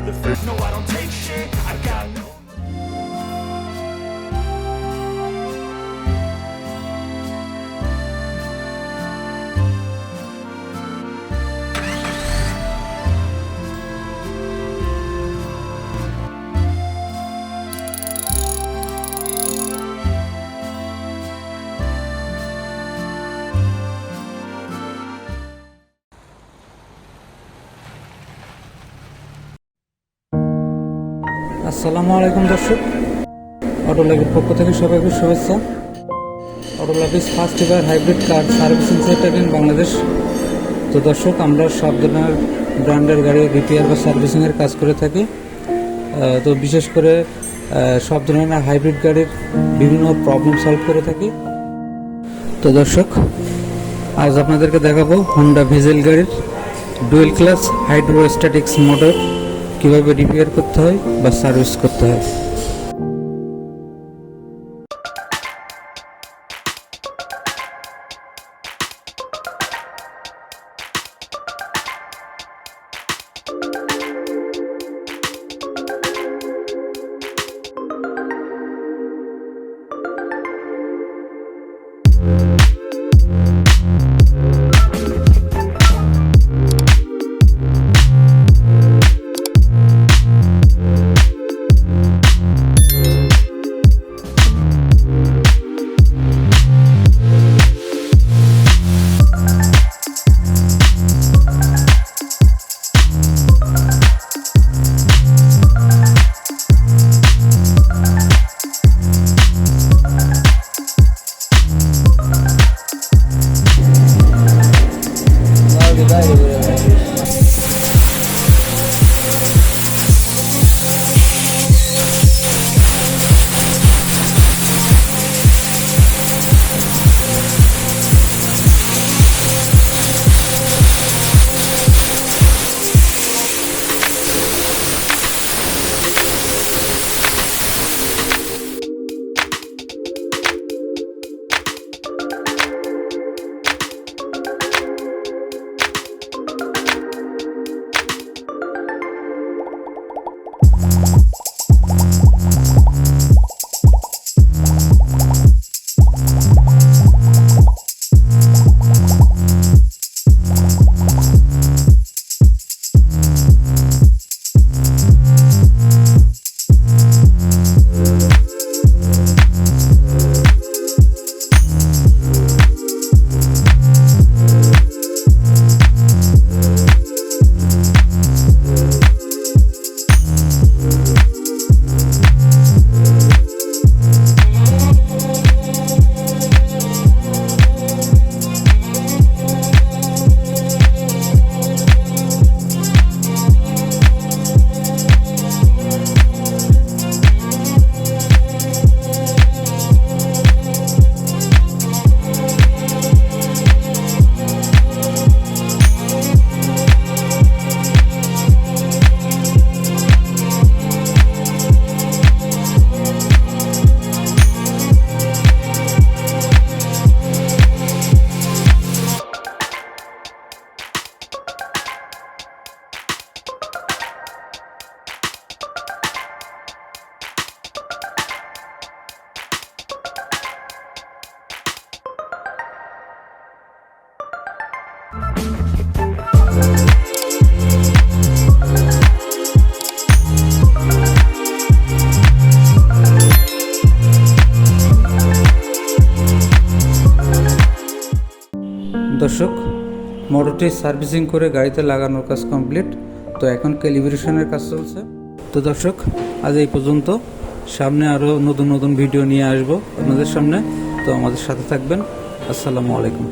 the first. No, I don't take shit. I got no. আসসালামু আলাইকুম দর্শক, অটোলাভের পক্ষ থেকে সবাইকে শুভেচ্ছা। Autolove is first ever hybrid car servicing centre in Bangladesh. তো দর্শক, আমরা সব ধরনের ব্র্যান্ডের গাড়ি রিপেয়ার বা সার্ভিসিংয়ের কাজ করে থাকি। তো বিশেষ করে সব ধরনের হাইব্রিড গাড়ির বিভিন্ন প্রবলেম সলভ করে থাকি। তো দর্শক, আজ আপনাদেরকে দেখাবো হোন্ডা ভেজেল গাড়ির ডুয়েল ক্লাস হাইড্রোস্ট্যাটিক্স মোটর কীভাবে রিপেয়ার করতে হয় বা সার্ভিস করতে হয়। দর্শক, মোটরটি সার্ভিসিং করে গাড়িতে লাগানোর কাজ কমপ্লিট। তো এখন ক্যালিব্রেশনের কাজ চলছে। তো দর্শক, আজ এই পর্যন্ত। সামনে আরও নতুন নতুন ভিডিও নিয়ে আসবো আপনাদের সামনে। তো আমাদের সাথে থাকবেন। আসসালামু আলাইকুম।